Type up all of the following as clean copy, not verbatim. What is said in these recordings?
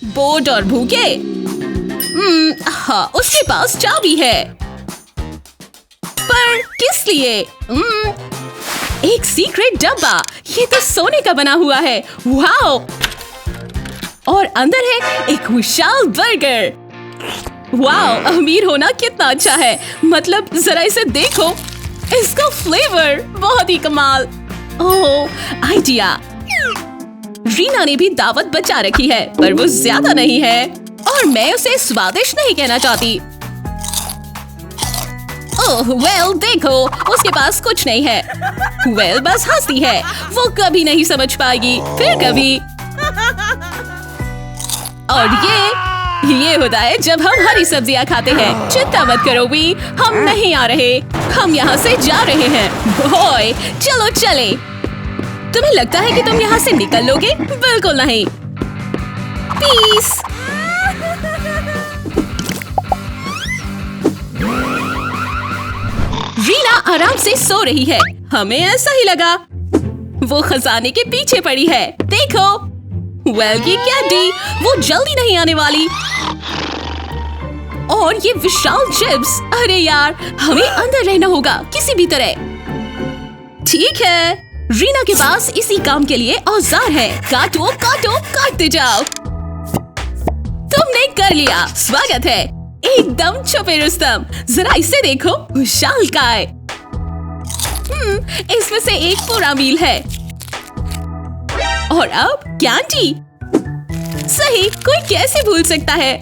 Board और भूखे। हाँ, उसके पास चाबी है, पर किस लिए? एक सीक्रेट डब्बा। ये तो सोने का बना हुआ है। वाओ! और अंदर है एक विशाल बर्गर। वाओ! अमीर होना कितना अच्छा है। मतलब जरा इसे देखो, इसका फ्लेवर बहुत ही कमाल। ओह, आइडिया। रीना ने भी दावत बचा रखी है, पर वो ज्यादा नहीं है और मैं उसे स्वादिष्ट नहीं कहना चाहती। ओह वेल, देखो उसके पास कुछ नहीं है। वेल, बस हंसती है। वो कभी नहीं समझ पाएगी, फिर कभी। और ये होता है जब हम हरी सब्जियां खाते हैं। चिंता मत करो वी, हम नहीं आ रहे, हम यहाँ से जा रहे हैं। बॉय, चलो चले। तुम्हें लगता है कि तुम यहाँ से निकल लोगे? बिल्कुल नहीं। पीस। रीना आराम से सो रही है। हमें ऐसा ही लगा। वो खजाने के पीछे पड़ी है। देखो, वेल की कैंडी, वो जल्दी नहीं आने वाली। और ये विशाल चिप्स। अरे यार, हमें अंदर रहना होगा किसी भी तरह। ठीक है, रीना के पास इसी काम के लिए औजार है। काटो काटो, काटते जाओ। तुमने कर लिया, स्वागत है। एकदम छुपे रुस्तम। जरा इसे देखो, विशालकाय। इसमें से एक पूरा मील है। और अब कैंडी। सही, कोई कैसे भूल सकता है।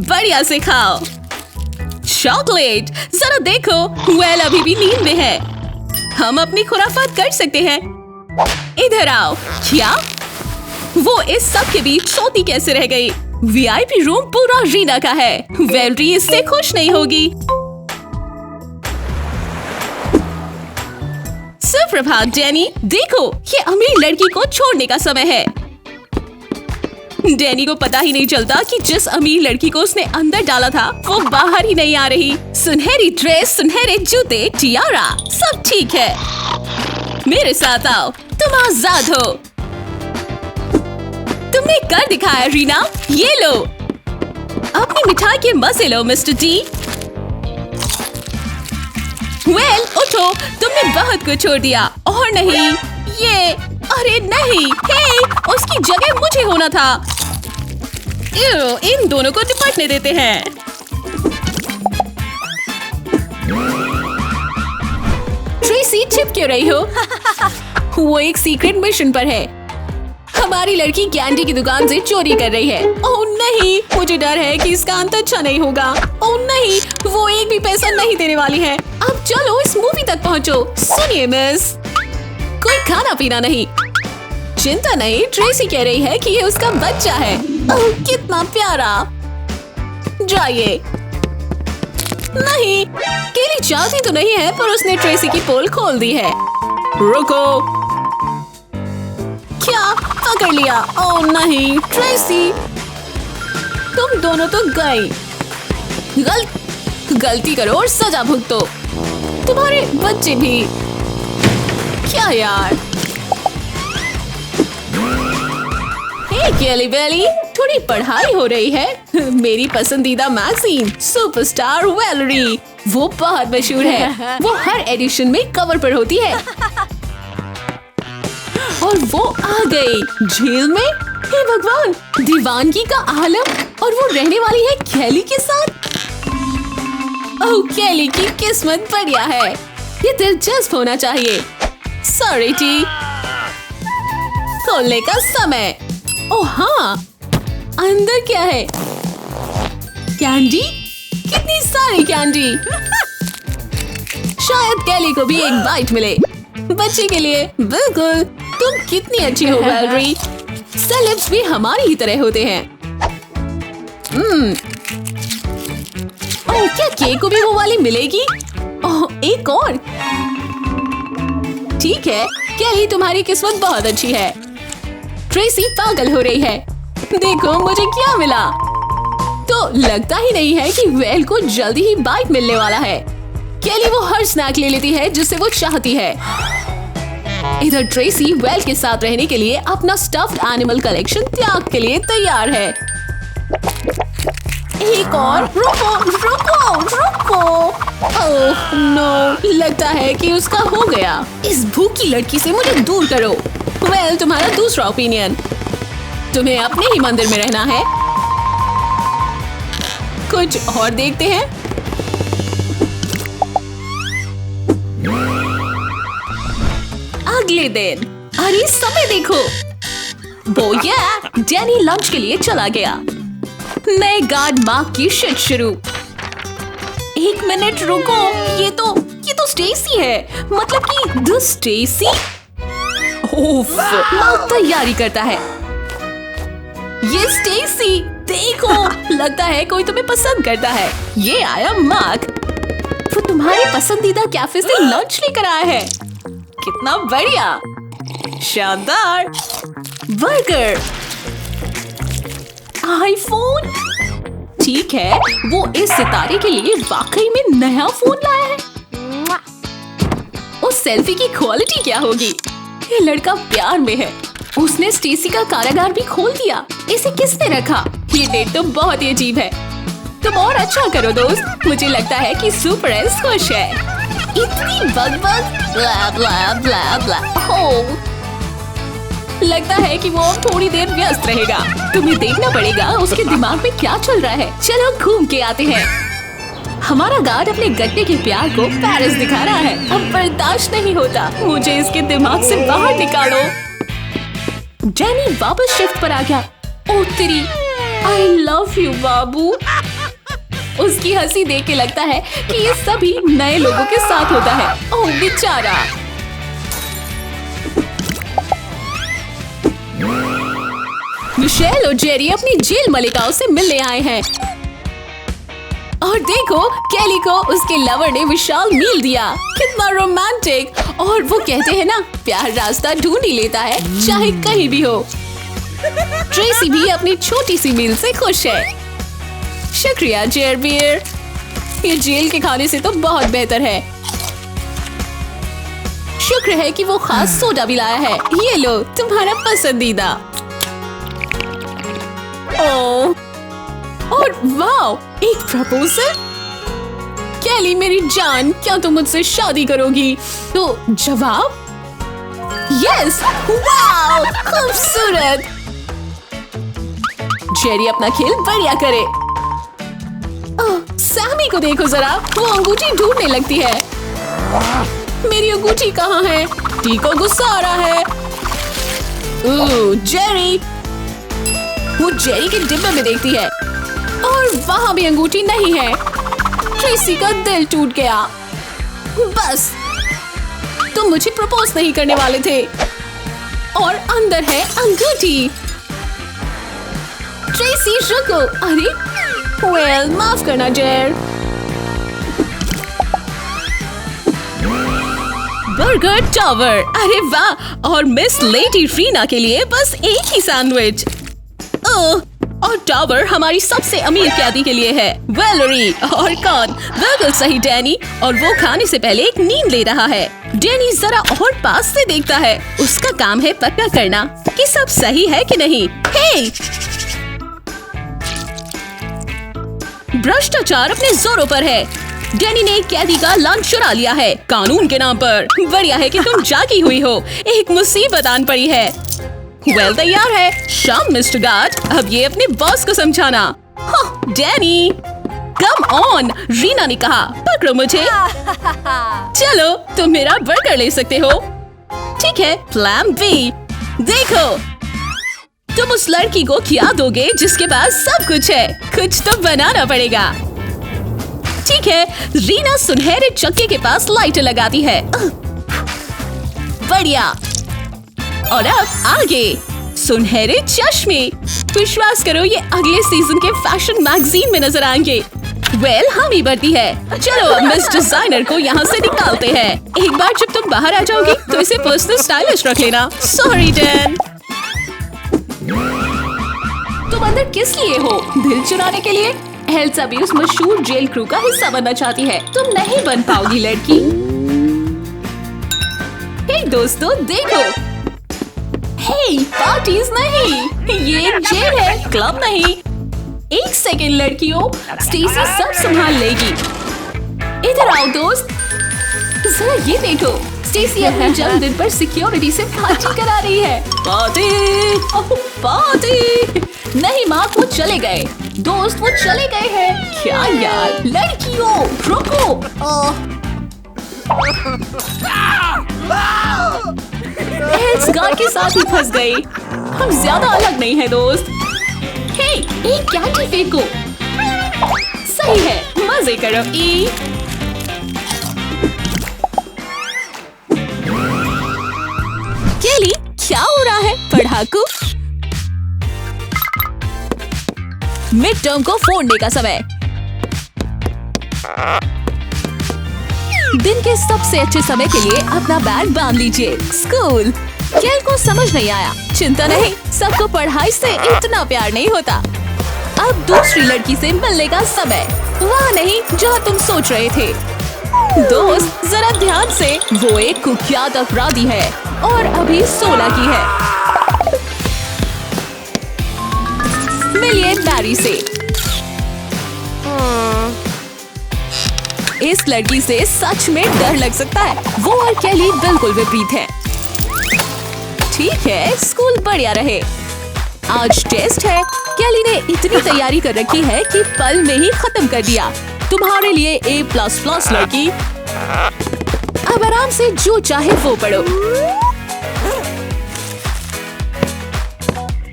बढ़िया से खाओ। चॉकलेट, जरा देखो, वेल अभी भी नींद में है। हम अपनी खुराफात कर सकते हैं। इधर आओ। क्या? वो इस सब के बीच सोती कैसे रह गई? वीआईपी रूम पूरा रीना का है। वेलरी इससे खुश नहीं होगी। सुप्रभात डैनी। देखो, ये अमीर लड़की को छोड़ने का समय है। डैनी को पता ही नहीं चलता कि जिस अमीर लड़की को उसने अंदर डाला था वो बाहर ही नहीं आ रही। सुनहरी ड्रेस, सुनहरे जूते, टियारा, सब ठीक है। मेरे साथ आओ, तुम आजाद हो। तुमने कर दिखाया रीना। ये लो, अपनी मिठाई के मजे लो मिस्टर टी। वेल, उठो, तुमने बहुत कुछ छोड़ दिया। और नहीं, ये, अरे नहीं, हे, उसकी जगह मुझे होना था। इन दोनों को निपटने देते हैं। ट्रेसी, छिप क्यों रही हो? वो एक सीक्रेट मिशन पर है। हमारी लड़की कैंडी की दुकान से चोरी कर रही है। ओह नहीं, मुझे डर है कि इसका अंत अच्छा नहीं होगा। ओह नहीं, वो एक भी पैसा नहीं देने वाली है। अब चलो इस मूवी तक पहुंचो। सुनिए मिस, कोई खाना पीना नहीं। चिंता नहीं, ट्रेसी कह रही है कि ये उसका बच्चा है। ओह कितना प्यारा। जाइए। नहीं, केली चाहती तो नहीं है, पर उसने ट्रेसी की पोल खोल दी है। रुको। क्या? पकड़ लिया। ओह नहीं, ट्रेसी, तुम दोनों तो गई। गलती करो और सजा भुगतो। तुम्हारे बच्चे भी। क्या यार? हे केली बेली, थोड़ी पढ़ाई हो रही है। मेरी पसंदीदा मैगजीन सुपरस्टार वेलरी, वो बहुत मशहूर है। वो हर एडिशन में कवर पर होती है। और वो आ गई झील में। हे भगवान, दीवानगी का आलम। और वो रहने वाली है केली के साथ। ओह, केली की किस्मत बढ़िया है। ये दिलचस्प होना चाहिए। Sorry T. खोलने का समय। ओह हाँ, अंदर क्या है? कैंडी? कितनी सारी कैंडी। शायद केली को भी एक बाइट मिले। बच्चे के लिए। बिल्कुल। तुम कितनी अच्छी हो वेलरी। सेलेब्स भी हमारी ही तरह होते हैं। ओह, क्या केक को भी वो वाली मिलेगी? ओह, एक और। ठीक है, केली, तुम्हारी किस्मत बहुत अच्छी है। ट्रेसी पागल हो रही है। देखो मुझे क्या मिला। तो लगता ही नहीं है कि वेल को जल्दी ही बाइट मिलने वाला है। केली वो हर स्नैक ले लेती है जिसे वो चाहती है। इधर ट्रेसी वेल के साथ रहने के लिए अपना स्टफ्ड एनिमल कलेक्शन त्याग के लिए तैयार है। एक और। रुको रुको रुको। ओह नो, लगता है कि उसका हो गया। इस भूखी लड़की से मुझे दूर करो। वेल, तुम्हारा दूसरा ओपिनियन। तुम्हें अपने ही मंदिर में रहना है। कुछ और देखते हैं। अगले दिन। अरे समय देखो। बोया, डैनी लंच के लिए चला गया। नए गार्ड मार्क की शिट शुरू। एक मिनट रुको, ये तो स्टेसी है। मतलब कि द स्टेसी। ओफ, मार्क तैयारी करता है। ये स्टेसी, देखो, लगता है कोई तुम्हें पसंद करता है। ये आया मार्क। वो तुम्हारे पसंदीदा कैफे से लंच लेकर आया है। कितना बढ़िया, शानदार। Burger, iPhone. ठीक है, वो इस सितारे के लिए वाकई में नया फोन लाया है। उस सेल्फी की क्वालिटी क्या होगी? ये लड़का प्यार में है। उसने स्टेसी का कारागार भी खोल दिया। इसे किसने रखा? ये डेट तो बहुत ही अजीब है। तुम और अच्छा करो दोस्त। मुझे लगता है कि सुपर एस खुश है। इतनी बग ब्ला ब्ला ब्ला ब्ला। हो, लगता है कि वो थोड़ी देर व्यस्त रहेगा। तुम्हें देखना पड़ेगा उसके दिमाग में क्या चल रहा है। चलो घूम के आते हैं। हमारा गार्ड अपने गट्टे के प्यार को पेरिस दिखा रहा है। अब बर्दाश्त नहीं होता। मुझे इसके दिमाग से बाहर निकालो। डैनी वापस शिफ्ट पर आ गया। ओह तेरी, आई लव यू बाबू। उसकी हंसी देख के लगता है कि ये सभी नए लोगों के साथ होता है। ओह बेचारा। मिशेल और जेरी अपनी जेल मलिकाओं से मिलने आए हैं। और देखो, केली को उसके लवर ने विशाल मील दिया। कितना रोमांटिक। और वो कहते हैं ना, प्यार रास्ता ढूंढ ही लेता है, चाहे कहीं भी हो। ट्रेसी भी अपनी छोटी सी मील से खुश है। शुक्रिया जेरबियर, ये जेल के खाने से तो बहुत बेहतर है। शुक्र है कि वो खास सोडा भी लाया है। ये लो, तुम्हारा पसंदीदा। ओह, और वाओ, एक प्रपोजल। केली मेरी जान, क्या तुम मुझसे शादी करोगी? तो जवाब यस। वाओ, खूबसूरत। जेरी अपना खेल बढ़िया करे। सैमी को देखो जरा, वो अंगूठी ढूंढने लगती है। मेरी अंगूठी कहाँ है? टी को गुस्सा आ रहा है। जेरी, वो जेरी के डिब्बे में देखती है और वहां भी अंगूठी नहीं है। ट्रेसी का दिल टूट गया। बस, तुम मुझे प्रपोज नहीं करने वाले थे। और अंदर है अंगूठी। ट्रेसी रुको। अरे वेल, माफ करना जेर। बर्गर टावर, अरे वाह। और मिस लेडी रीना के लिए बस एक ही सैंडविच। और टावर हमारी सबसे अमीर कैदी के लिए है, वैलेरी। और कौन? बिल्कुल सही, डैनी। और वो खाने से पहले एक नींद ले रहा है। डैनी जरा और पास से देखता है। उसका काम है पक्का करना कि सब सही है कि नहीं। हे! भ्रष्टाचार अपने जोरों पर है। डैनी ने एक कैदी का लंच चुरा लिया है, कानून के नाम पर। बढ़िया है कि तुम जागी हुई हो। एक मुसीबत आन पड़ी है। वेल, तैयार है। शाम मिस्टर गार्ड, अब ये अपने बॉस को समझाना। डैनी, कम ऑन, रीना ने कहा। पकड़ो मुझे। चलो, तुम मेरा बर्गर ले सकते हो। ठीक है, प्लान बी। देखो, तुम उस लड़की को क्या दोगे जिसके पास सब कुछ है? कुछ तो बनाना पड़ेगा। ठीक है, रीना सुनहरे चक्के के पास लाइटर लगाती है। बढ़िया। और अब आगे सुनहरे चश्मे। विश्वास करो, ये अगले सीजन के फैशन मैगजीन में नजर आएंगे। वेल, हम ही बढ़ती है। चलो अब मिस डिजाइनर को यहाँ से निकालते हैं। एक बार जब तुम बाहर आ जाओगी तो इसे पर्सनल स्टाइलिश रख लेना। Sorry Dan. तुम अंदर किस लिए हो? दिल चुराने के लिए? एल्सा भी उस मशहूर जेल क्रू का हिस्सा बनना चाहती है। तुम नहीं बन पाओगी लड़की। हे दोस्तों देखो। हे, पार्टीज नहीं, ये जेल है, क्लब नहीं। एक सेकेंड लड़कियों, स्टेसी सब संभाल लेगी। इधर आओ दोस्त, जरा ये देखो, स्टेसी अपने जन्मदिन पर सिक्योरिटी से पार्टी करा रही है। पार्टी, ओह पार्टी। नहीं माँ, वो चले गए। दोस्त वो चले गए हैं। क्या यार, लड़कियों रुको। एल्स गार्ड के साथ ही फंस गई। हम ज्यादा अलग नहीं है दोस्त। हे, एक कैंडी फेंको। सही है, मजे करो। केली, क्या हो रहा है? पढ़ाकू। मिड टर्म को फोड़ने का समय। दिन के सबसे अच्छे समय के लिए अपना बैग बांध लीजिए। स्कूल। केल को समझ नहीं आया। चिंता नहीं, सबको पढ़ाई से इतना प्यार नहीं होता। अब दूसरी लड़की से मिलने का समय। वहाँ नहीं जहाँ तुम सोच रहे थे। दोस्त जरा ध्यान से, वो एक कुख्यात अपराधी है और अभी 16 की है। मिलिए मैरी से। इस लड़की से सच में डर लग सकता है। वो और केली बिल्कुल विपरीत है। ठीक है, स्कूल बढ़िया रहे। आज टेस्ट है। केली ने इतनी तैयारी कर रखी है कि पल में ही खत्म कर दिया। तुम्हारे लिए A++ लड़की। अब आराम से जो चाहे वो पढ़ो।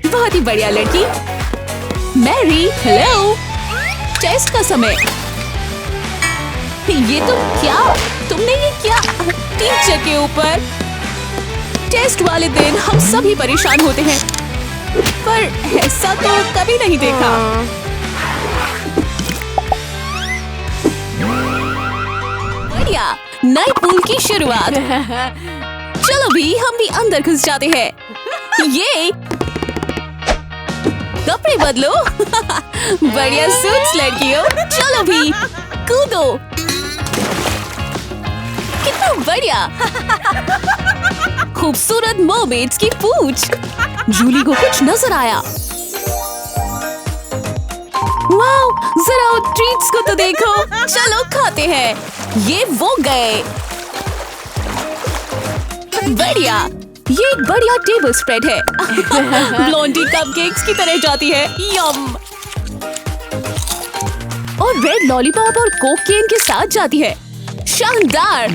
बहुत ही बढ़िया लड़की। Mary, hello. टेस्ट का समय। ये तो क्या, तुमने ये क्या? टीचर के ऊपर। टेस्ट वाले दिन हम सभी परेशान होते हैं, पर ऐसा तो कभी नहीं देखा। बढ़िया, नए पूल की शुरुआत। चलो भी, हम भी अंदर घुस जाते हैं। ये कपड़े बदलो। बढ़िया सूट्स लड़कियों। चलो भी, कूदो। कितना बढ़िया। खूबसूरत मर्मेड्स की पूंछ। जूली को कुछ नजर आया। वाओ, जरा ट्रीट्स को तो देखो। चलो खाते हैं। ये वो गए। बढ़िया, ये एक बढ़िया टेबल स्प्रेड है। ब्लोंडी कपकेक्स की तरह जाती है। यम। और रेड लॉलीपॉप और कोक केन के साथ जाती है। शानदार।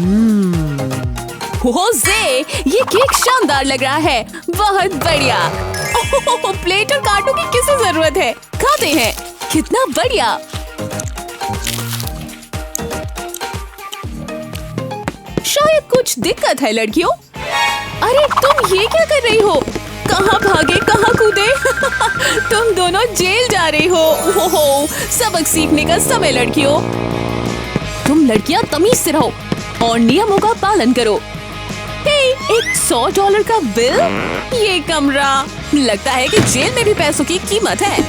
होज़े, ये केक शानदार लग रहा है। बहुत बढ़िया। प्लेट और कांटों की किसे जरूरत है? खाते हैं। कितना बढ़िया। शायद कुछ दिक्कत है लड़कियों। अरे तुम ये क्या कर रही हो? कहाँ भागे, कहाँ कूदे? तुम दोनों जेल जा रही हो। ओहो, सबक सीखने का समय लड़कियों। तुम लड़कियां तमीज से रहो और नियमों का पालन करो। हे, एक $100 का बिल। ये कमरा लगता है कि जेल में भी पैसों की कीमत है।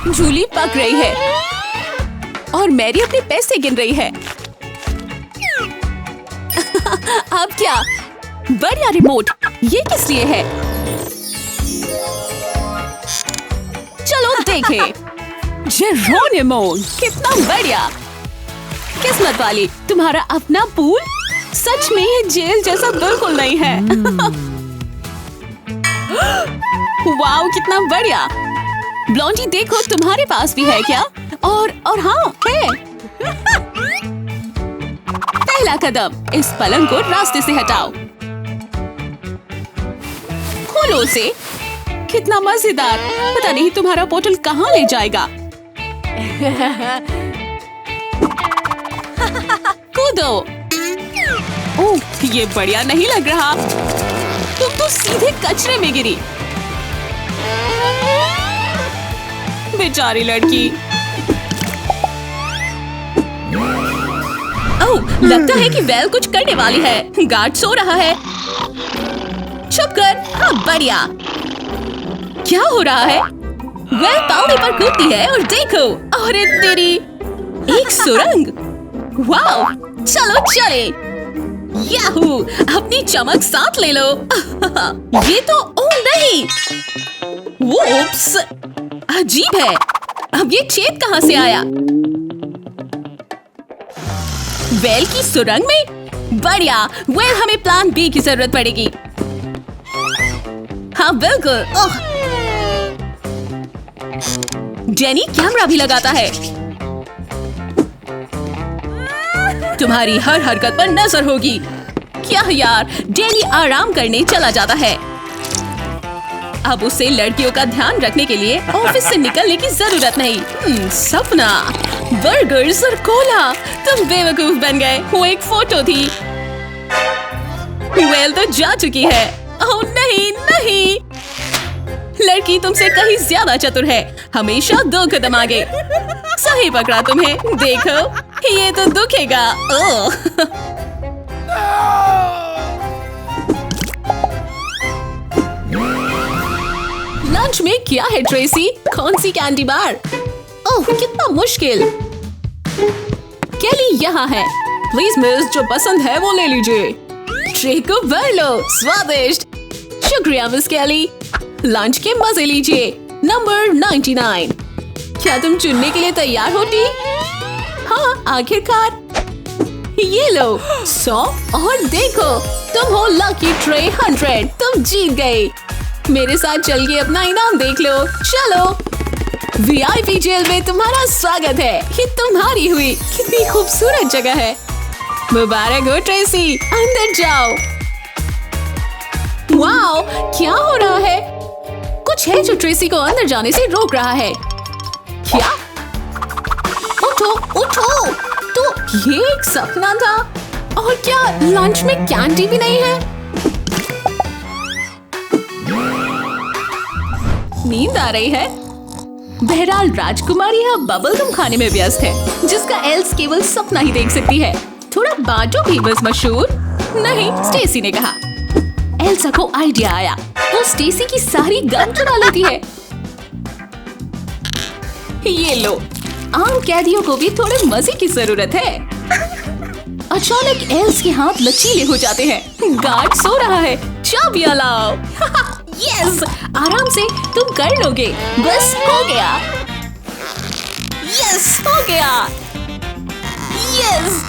जूली पक रही है और मैरी अपने पैसे गिन रही है। अब क्या? बढ़िया रिमोट। ये किस लिए है? चलो देखें। जेरोनिमो, कितना बढ़िया। किस्मत वाली, तुम्हारा अपना पूल। सच में ये जेल जैसा बिल्कुल नहीं है। वाओ, कितना बढ़िया। ब्लॉन्डी देखो, तुम्हारे पास भी है क्या? और हाँ है। पहला कदम, इस पलंग को रास्ते से हटाओ। खोलो उसे। कितना मजेदार। पता नहीं तुम्हारा बोतल कहाँ ले जाएगा। कूदो। ओह, ये बढ़िया नहीं लग रहा। तुम तो सीधे कचरे में गिरी। बेचारी लड़की। ओह, लगता है कि वेल कुछ करने वाली है। गार्ड सो रहा है। चुप कर। हाँ, बढ़िया। क्या हो रहा है? वेल पानी पर कूदती है और देखो, अरे तेरी, एक सुरंग। वाओ, चलो चले। याहू, अपनी चमक साथ ले लो। ये तो ओह नहीं, वूप्स, अजीब है। अब ये छेद कहाँ से आया? वेल की सुरंग में? बढ़िया। वेल हमें प्लान बी की जरूरत पड़ेगी। हाँ बिल्कुल। ओह, जेनी कैमरा भी लगाता है। तुम्हारी हर हरकत पर नजर होगी। क्या यार, जेनी आराम करने चला जाता है। अब उसे लड़कियों का ध्यान रखने के लिए ऑफिस से निकलने की जरूरत नहीं। सपना, बर्गर्स और कोला। तुम बेवकूफ बन गए। वो एक फोटो थी। वेल तो जा चुकी है। ओह नहीं नहीं, लड़की तुमसे कहीं ज्यादा चतुर है। हमेशा 2 कदम आगे। सही पकड़ा तुम्हें। देखो, ये तो दुखेगा। ओह लंच में क्या है ट्रेसी? कौन सी कैंडी बार? ओह कितना मुश्किल। केली यहाँ है। प्लीज मिस, जो पसंद है वो ले लीजिए। ट्रे को भर लो। स्वादिष्ट। शुक्रिया मिस केली। लंच के मजे लीजिए। नंबर 99। क्या तुम चुनने के लिए तैयार हो टी? हाँ आखिरकार। ये लो 100 और देखो, तुम हो लकी ट्रे 100। तुम जीत गए। मेरे साथ चल के अपना इनाम देख लो। चलो। VIP जेल में तुम्हारा स्वागत है। ये तुम्हारी हुई। कितनी खूबसूरत जगह है। मुबारक हो ट्रेसी, अंदर जाओ। वाओ, क्या हो रहा है? कुछ है जो ट्रेसी को अंदर जाने से रोक रहा है। क्या? उठो उठो। तो ये एक सपना था। और क्या लंच में कैंडी भी नहीं है? नींद आ रही है। बहरहाल राजकुमारी यहाँ बबल गम खाने में व्यस्त है, जिसका एल्स केवल सपना ही देख सकती है। थोड़ा बांटो भी बस मशहूर। नहीं, स्टेसी ने कहा। एल्सा को आइडिया आया। वो स्टेसी की सारी गम चुरा लेती है। ये लो, आम कैदियों को भी थोड़े मजे की जरूरत है। अचानक एल्स के हाथ लचीले हो जाते हैं। गार्ड सो रहा है। चाबियां लाओ। यस, आराम से तुम कर लोगे। बस हो गया। यस, हो गया। यस।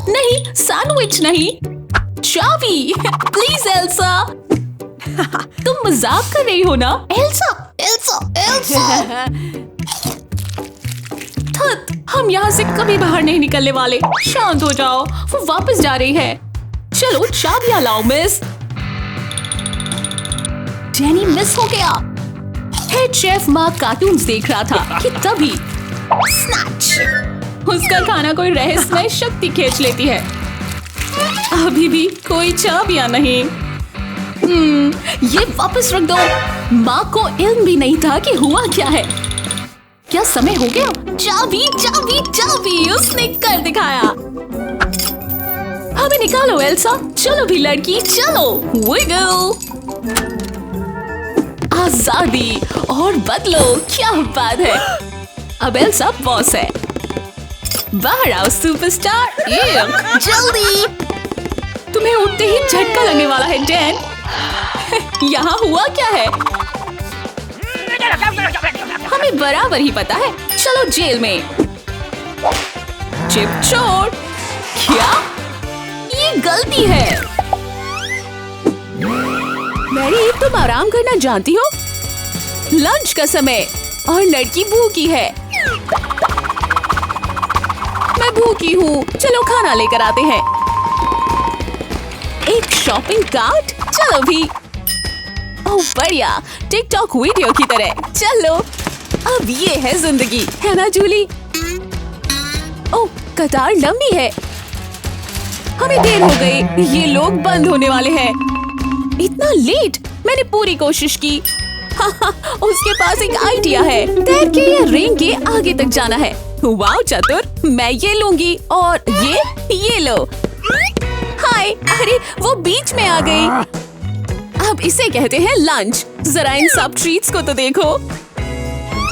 नहीं, सैंडविच नहीं, चाबी। Please Elsa. तुम मजाक कर रही हो ना? Elsa, Elsa, Elsa. हम यहाँ से कभी बाहर नहीं निकलने वाले। शांत हो जाओ। वो वापस जा रही है। चलो चाबियां लाओ मिस। जेनी मिस हो गया। हेड शेफ मार्क कार्टून्स देख रहा था कि तभी स्नैच। उसका खाना कोई रहस्यमय शक्ति खींच लेती है। अभी भी कोई चाबियां नहीं। ये वापस रख दो। माँ को इल्म भी नहीं था कि हुआ क्या है। क्या समय हो गया? चाबी चाबी चाबी, उसने कर दिखाया। हमें निकालो एल्सा। चलो भी लड़की, चलो। विगल। आजादी और बदलो। क्या बात है। अब एल्सा बॉस है। बाहर आओ सुपरस्टार। जल्दी। तुम्हें उठते ही झटका लगने वाला है डैन। यहाँ हुआ क्या है? हमें बराबर ही पता है। चलो जेल में। चिप चोर। क्या? ये गलती है। मैरी, तुम आराम करना जानती हो? लंच का समय और लड़की भूखी है। मैं भूखी हूँ। चलो खाना लेकर आते हैं। एक शॉपिंग कार्ट। चलो भी। ओह बढ़िया, टिकटॉक वीडियो की तरह। चलो, अब ये है जिंदगी, है ना जूली? ओह, कतार लंबी है। हमें देर हो गई। ये लोग बंद होने वाले हैं। इतना लेट। मैंने पूरी कोशिश की। उसके पास एक आइडिया है। तैर के या रिंग के आगे तक जाना है। वाओ चतुर, मैं ये लूंगी और ये लो। हाय, अरे वो बीच में आ गई। अब इसे कहते हैं लंच। जरा इन सब ट्रीट्स को तो देखो।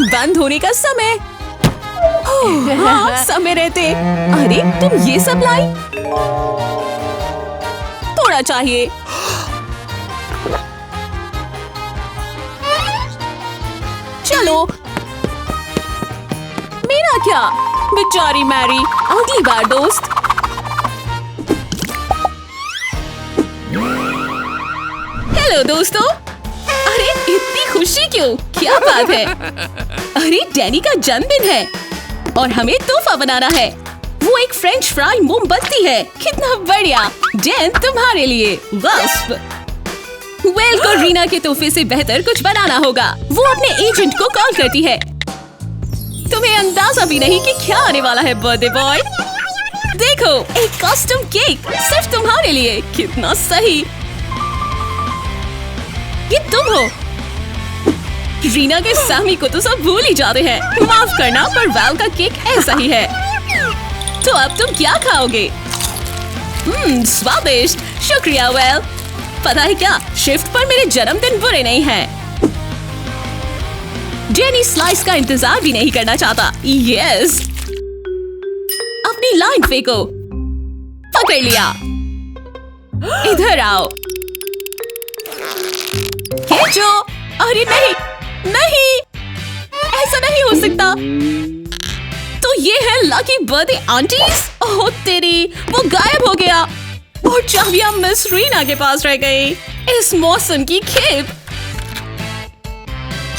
बंद होने का समय। ओह, हाँ, समय रहते। अरे तुम ये सब लाई? थोड़ा चाहिए। चलो। मेरा क्या? बेचारी मैरी, अगली बार दोस्त। हेलो दोस्तों। अरे इतनी खुशी क्यों? क्या बात है? अरे डैनी का जन्मदिन है और हमें तोहफा बनाना है। वो एक फ्रेंच फ्राई मोमबत्ती है। कितना बढ़िया। डैन तुम्हारे लिए। वास्प। वेल को रीना के तोहफे से बेहतर कुछ बनाना होगा। वो अपने एजेंट को कॉल करती है। तुम्हें अंदाजा भी नहीं कि क्या आने वाला है बर्थडे बॉय। देखो, एक कस्टम केक सिर्फ तुम्हारे लिए। कितना सही। ये तुम हो। रीना के सामी को तो सब भूल ही जाते हैं। माफ करना, पर वेल का केक ऐसा ही है। तो अब तुम क्या खाओगे? स्वादिष्ट। शुक्रिया वेल। पता है क्या, शिफ्ट पर मेरे जन्मदिन बुरे नहीं हैं। जेनी स्लाइस का इंतजार भी नहीं करना चाहता। यस। अपनी लाइन फेंको। पकड़ लिया। इधर आओ। खींचो। अरे नहीं, नहीं, ऐसा नहीं हो सकता। तो ये है लकी बर्थडे आंटीज। ओह तेरी, वो गायब हो गया और चाबियां मिस रीना के पास रह गई। इस मौसम की खेप।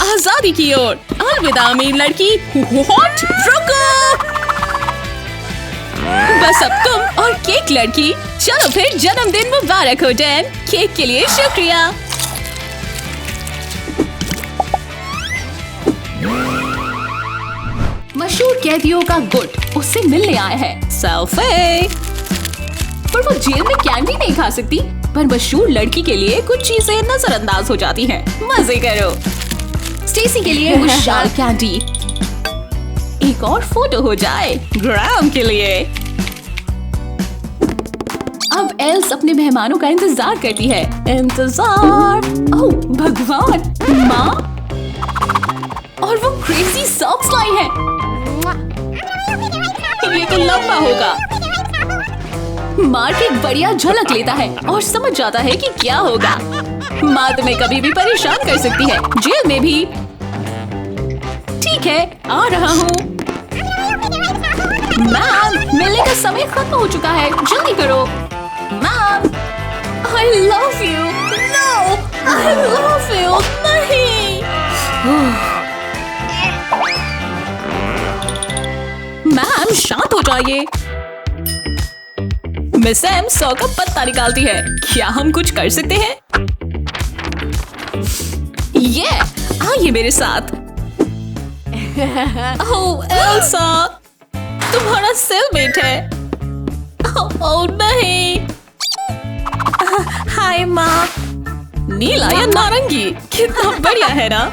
आजादी की ओर। अलविदा अमीर लड़की। व्हाट? रुको। बस अब तुम और केक लड़की। चलो फिर, जन्मदिन मुबारक हो डैन। केक के लिए शुक्रिया। मशहूर कैदियों का गुट उससे मिलने आया है। सेल्फी। पर वो जेल में कैंडी नहीं खा सकती। पर मशहूर लड़की के लिए कुछ चीजें नजरअंदाज हो जाती हैं। मजे करो। स्टेसी के लिए विशाल कैंडी। एक और फोटो हो जाए ग्राम के लिए। अब एल्स अपने मेहमानों का इंतजार करती है। इंतजार। ओह भगवान, माँ। और वो क्रेजी सॉक्स लाई है। ये तो लंबा होगा। मार्क एक बढ़िया झलक लेता है और समझ जाता है कि क्या होगा। माँ तुम्हें कभी भी परेशान कर सकती है, जेल में भी। ठीक है, आ रहा हूँ। मैम, मिलने का समय खत्म हो चुका है। जल्दी करो। Ma'am, I love you. No, I love you. नहीं। मैम शांत हो जाइए। मिस एम 100 का पत्ता निकालती है। क्या हम कुछ कर सकते हैं? ये आइए मेरे साथ। ओह एल्सा, तुम्हारा सेलमेट है। ओह नहीं। हाय माँ। नीला या नारंगी? कितना बढ़िया है ना।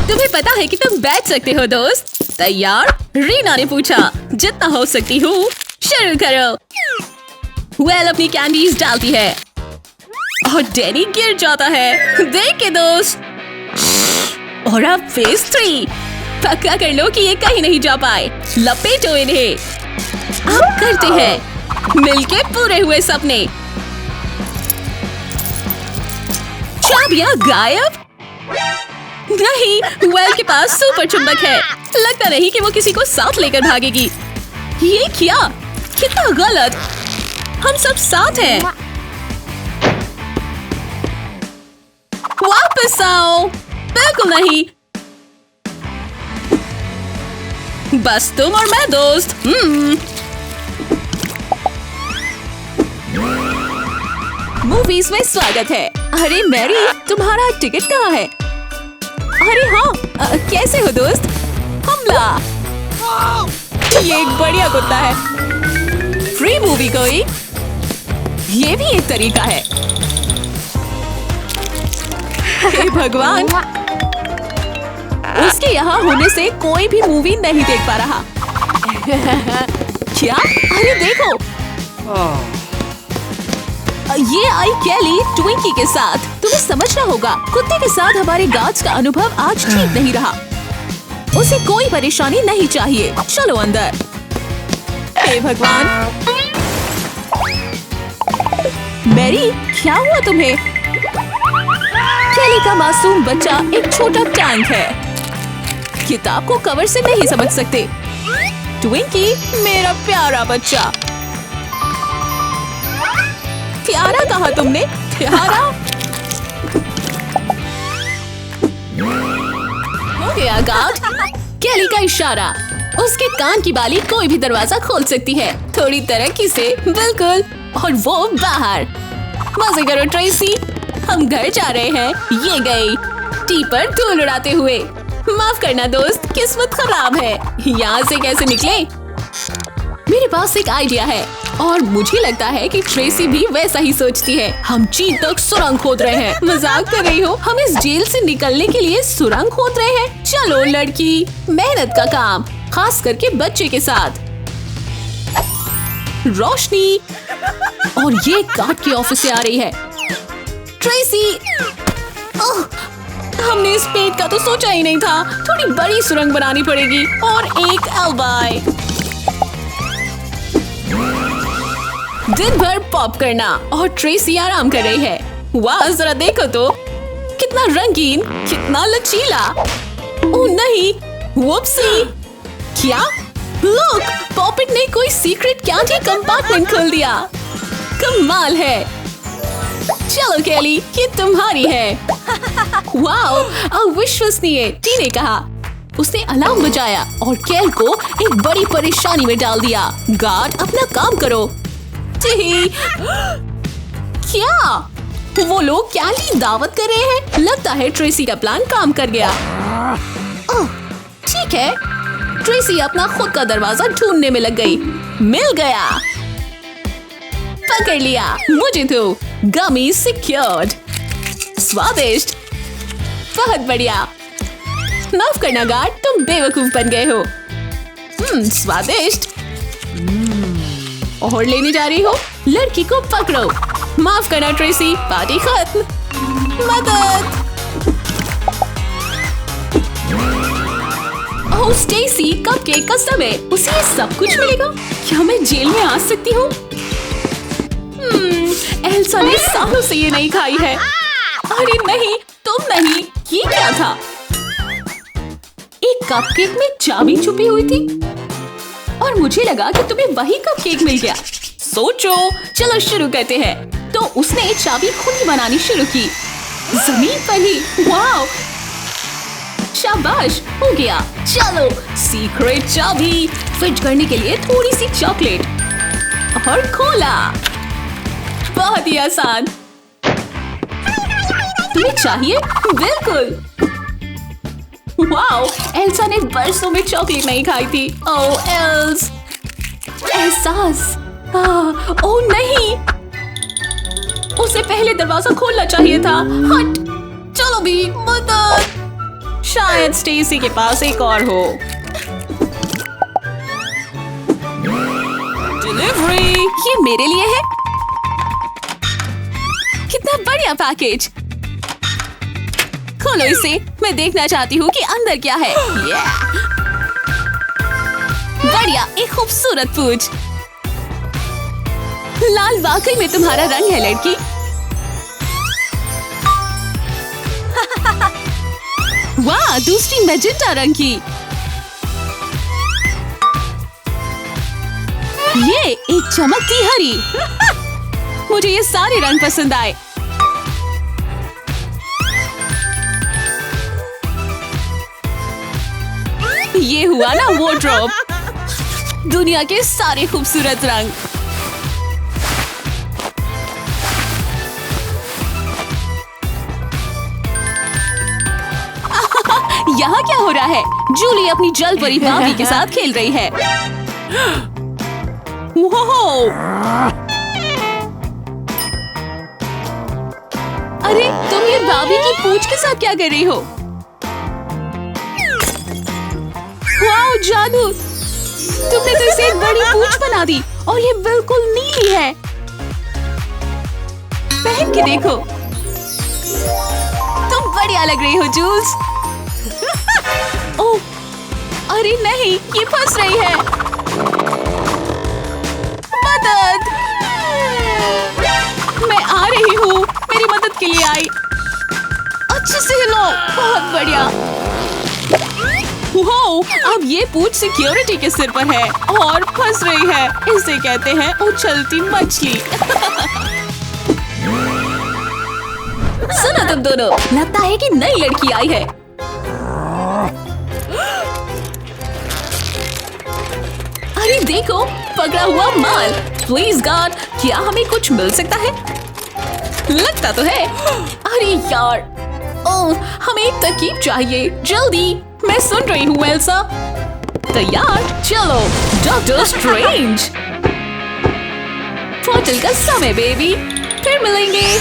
तुम्हें पता है कि तुम बैठ सकते हो दोस्त। तैयार? रीना ने पूछा। जितना हो सकती हूँ। शुरू करो। वेल अपनी कैंडीज डालती है और डैनी गिर जाता है। देख के दोस्त। और अब फेज 3। पक्का कर लो कि ये कहीं नहीं जा पाए। लपेटो इन्हें। अब करते हैं मिलके पूरे हुए सपने। चाबियां गायब? नहीं, वेल के पास सुपर चुंबक है। लगता नहीं कि वो किसी को साथ लेकर भागेगी। ये क्या? कितना गलत। हम सब साथ हैं। वापस आओ। बिल्कुल नहीं। बस तुम और मैं दोस्त। मूवीज में स्वागत है। अरे मैरी, तुम्हारा टिकट कहाँ है? अरे हाँ, कैसे हो दोस्त? हमला। ये एक बढ़िया कुत्ता है। फ्री मूवी कोई? ये भी एक तरीका है। हे भगवान, उसके यहाँ होने से कोई भी मूवी नहीं देख पा रहा। क्या? अरे देखो। ये आई कैली ट्विंकी के साथ। तुम्हें समझना होगा, कुत्ते के साथ हमारे गार्ड्स का अनुभव आज ठीक नहीं रहा। उसे कोई परेशानी नहीं चाहिए। चलो अंदर। हे भगवान, मैरी क्या हुआ तुम्हें? कैली का मासूम बच्चा एक छोटा टैंक है। किताब को कवर से नहीं समझ सकते। ट्विंकी मेरा प्यारा बच्चा। प्यारा कहा तुमने? प्यारा हो गया गार्ड। कैली का इशारा। उसके कान की बाली कोई भी दरवाजा खोल सकती है, थोड़ी तरक्की से। बिल्कुल। और वो बाहर। मजे करो ट्रेसी, हम घर जा रहे हैं। ये गई टी पर धूल उड़ाते हुए। माफ करना दोस्त, किस्मत खराब है। यहाँ से कैसे निकले? मेरे पास एक आइडिया है और मुझे लगता है कि ट्रेसी भी वैसा ही सोचती है। हम चीन तक सुरंग खोद रहे हैं। मजाक कर रही हो? हम इस जेल से निकलने के लिए सुरंग खोद रहे हैं। चलो लड़की, मेहनत का काम, खास करके बच्चे के साथ। रोशनी। और ये गार्ड के ऑफिस से आ रही है। ट्रेसी, हमने इस पेट का तो सोचा ही नहीं था। थोड़ी बड़ी सुरंग बनानी पड़ेगी और एक एल्बाई। दिन भर पॉप करना और ट्रेसी आराम कर रही है। वाह, जरा देखो तो, कितना रंगीन, कितना लचीला। ओह नहीं, वुप्सी। क्या? लुक, पॉपेट ने कोई सीक्रेट कैंडी कंपार्टमेंट खोल दिया। कमाल है। चलो कैली, ये तुम्हारी है। वाओ, अविश्वसनीय, टी ने कहा। उसने अलार्म बजाया और कैल को एक बड़ी परेशानी में डाल दिया। गार्ड, अपना काम करो। क्या? वो लोग कैंडी दावत कर रहे हैं? लगता है ट्रेसी का प्लान काम कर गया। ओह, ठीक है। ट्रेसी अपना खुद का दरवाजा ढूंढने में लग गई। मिल गया। पकड़ लिया मुझे तो। गमी सिक्योर्ड। स्वादिष्ट, बहुत बढ़िया। माफ करना गार्ड, तुम बेवकूफ बन गए हो। स्वादिष्ट। और लेने जा रही हो? लड़की को पकड़ो। माफ करना ट्रेसी, पार्टी खत्म। मदद। ओह स्टेसी, कपकेक का समय। उसे ये सब कुछ मिलेगा? क्या मैं जेल में आ सकती हूँ? एल्सा ने सालों से ये नहीं खाई है। अरे नहीं, तुम नहीं। ये क्या था? एक कपकेक में चाबी छुपी हुई थी और मुझे लगा कि तुम्हें वही कपकेक मिल गया। सोचो। चलो शुरू करते हैं। तो उसने चाबी खुद ही बनानी शुरू की, जमीन पर ही। वाओ, शाबाश, हो गया। चलो, सीक्रेट चाबी फिट करने के लिए थोड़ी सी चॉकलेट और खोला। बहुत ही आसान। तुम्हें चाहिए? बिल्कुल। वाओ, एल्सा ने बरसों में चॉकलेट नहीं खाई थी। ओह एल्स, एहसास। ओह नहीं, उसे पहले दरवाजा खोलना चाहिए था। हट। चलो भी, मदद। शायद स्टेसी के पास एक और हो। डिलीवरी। ये मेरे लिए है। कितना बढ़िया पैकेज। खोलो इसे, मैं देखना चाहती हूँ कि अंदर क्या है। बढ़िया, एक खूबसूरत पूंछ। लाल वाकई में तुम्हारा रंग है लड़की। वाह, दूसरी मैजेंटा रंग की। ये एक चमकती हरी। मुझे ये सारे रंग पसंद आए। ये हुआ ना वार्डरोब। दुनिया के सारे खूबसूरत रंग। यहाँ क्या हो रहा है? जूली अपनी जल परी भाभी के साथ खेल रही है। अरे तुम ये भाभी की पूंछ के साथ क्या कर रही हो? वाओ, जादू! तुमने तो इसे एक बड़ी पूंछ बना दी और ये बिल्कुल नीली है। पहन के देखो, तुम बढ़िया लग रही हो जूल्स। ओह, अरे नहीं, ये फंस रही है। मदद! मैं आ रही हूँ, मेरी मदद के लिए आई। अच्छे से हिलो, बहुत बढ़िया। वाओ, अब ये पूंछ सिक्योरिटी के सिर पर है और फंस रही है। इसे कहते हैं उछलती मछली। सुनो तुम दोनों, लगता है कि नई लड़की आई है। अरे देखो, पकड़ा हुआ माल। प्लीज गॉड, क्या हमें कुछ मिल सकता है? लगता तो है। अरे यार, ओह, हमें एक तरकीब चाहिए, जल्दी। मैं सुन रही हूँ एल्सा। तैयार? चलो, डॉक्टर स्ट्रेंज। पोर्टल का समय बेबी, फिर मिलेंगे।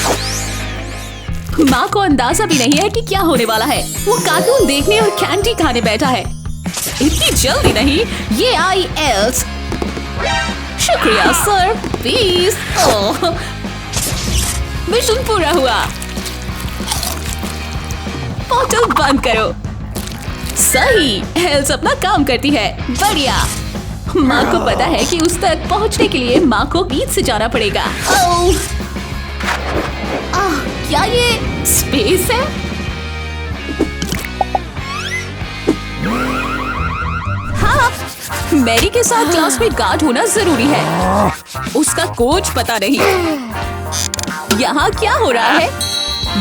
माँ को अंदाजा भी नहीं है कि क्या होने वाला है। वो कार्टून देखने और कैंडी खाने बैठा है। इतनी जल्दी नहीं, ये आई एल्स। शुक्रिया सर, प्लीज। ओह, मिशन पूरा हुआ। पोर्टल बंद करो। सही, एल्स अपना काम करती है। बढ़िया। माँ को पता है कि उस तक पहुँचने के लिए माँ को बीच से जाना पड़ेगा। ओह, क्या ये स्पेस है? हाँ, मैरी के साथ क्लास में गार्ड होना जरूरी है। उसका कोच पता नहीं। यहाँ क्या हो रहा है?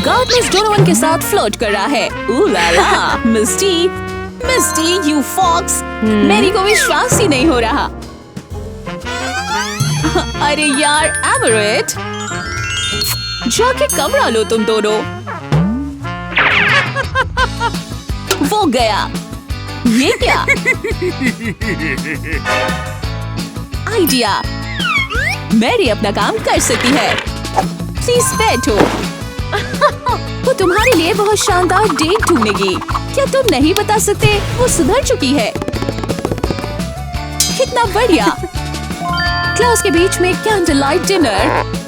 गार्ड मिस डोनोवन के साथ फ्लर्ट कर रहा है। ला, मिस्टी, मिस्टी, यू फॉक्स। मैरी को विश्वास ही नहीं हो रहा। अरे यार, एमरेट, जाके कमरा लो तुम दोनों। वो गया। ये क्या? आइडिया। मैरी अपना काम कर सकती है। प्लीज बैठो। वो तुम्हारे लिए बहुत शानदार डेट ढूंढेगी। क्या तुम नहीं बता सकते? वो सुधर चुकी है। कितना बढ़िया। क्लास के बीच में कैंडल लाइट डिनर।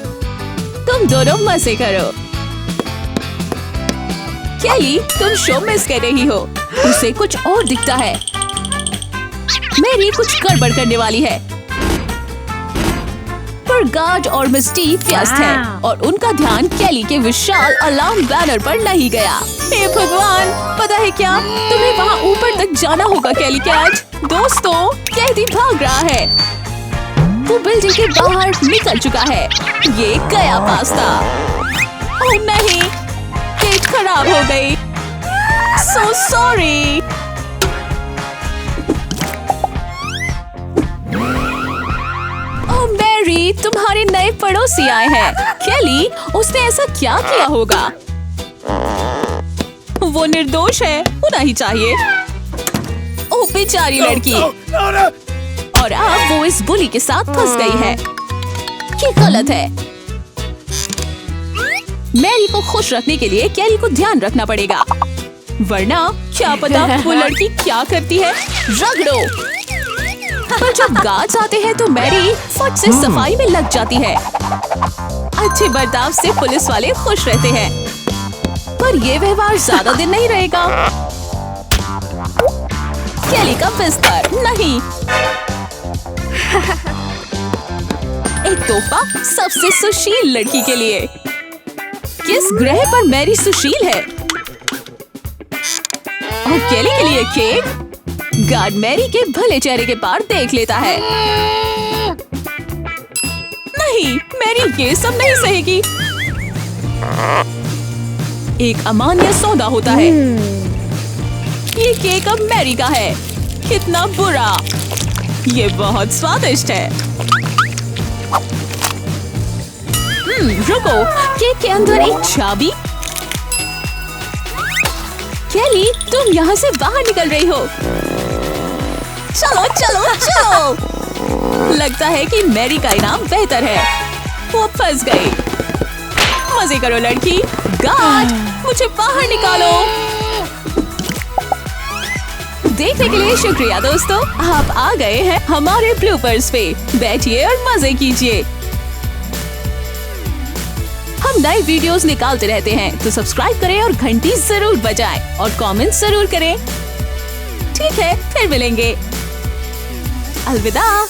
तुम दोनों मजे करो। केली, तुम शो मिस कर रही हो। उसे कुछ और दिखता है। मैरी कुछ गड़बड़ करने वाली है। पर गार्ड और मिस्टी व्यस्त हैं और उनका ध्यान केली के विशाल अलार्म बैनर पर नहीं गया। हे भगवान, पता है क्या? तुम्हें वहाँ ऊपर तक जाना होगा केली कैट। दोस्तों, कैदी भाग रहा है। वो बिल्डिंग के बाहर निकल चुका है। ये गया पास्ता। ओह नहीं, पेट खराब हो गई। So sorry। ओह मैरी, तुम्हारे नए पड़ोसी आए हैं। केली, उसने ऐसा क्या किया होगा? वो निर्दोष है, होना ही चाहिए। ओह बेचारी लड़की। और अब वो इस बुली के साथ फंस गई है। ये गलत है। मैरी को खुश रखने के लिए केली को ध्यान रखना पड़ेगा, वरना क्या पता वो लड़की क्या करती है। रगड़ो। पर जब गार्ड्स आते हैं तो मैरी फट से सफाई में लग जाती है। अच्छे बर्ताव से पुलिस वाले खुश रहते हैं, पर ये व्यवहार ज्यादा दिन नहीं रहेगा। केली का बिस्तर नहीं। एक तोहफा सबसे सुशील लड़की के लिए। किस ग्रह पर मैरी सुशील है? और केली के लिए केक। गार्ड मैरी के भले चेहरे के पार देख लेता है। नहीं, मैरी ये सब नहीं सहेगी। एक अमान्य सौदा होता है। ये केक अब मैरी का है। कितना बुरा। ये बहुत स्वादिष्ट है। रुको, केक के अंदर एक चाबी। केली, तुम यहाँ से बाहर निकल रही हो। चलो चलो चलो। लगता है कि मैरी का इनाम बेहतर है। वो फंस गई। मजे करो लड़की। गार्ड, मुझे बाहर निकालो। देखने के लिए शुक्रिया दोस्तों। आप आ गए हैं हमारे ब्लूपर्स पे। बैठिए और मजे कीजिए। हम नए वीडियोस निकालते रहते हैं, तो सब्सक्राइब करें और घंटी जरूर बजाएं और कमेंट जरूर करें। ठीक है, फिर मिलेंगे। अलविदा।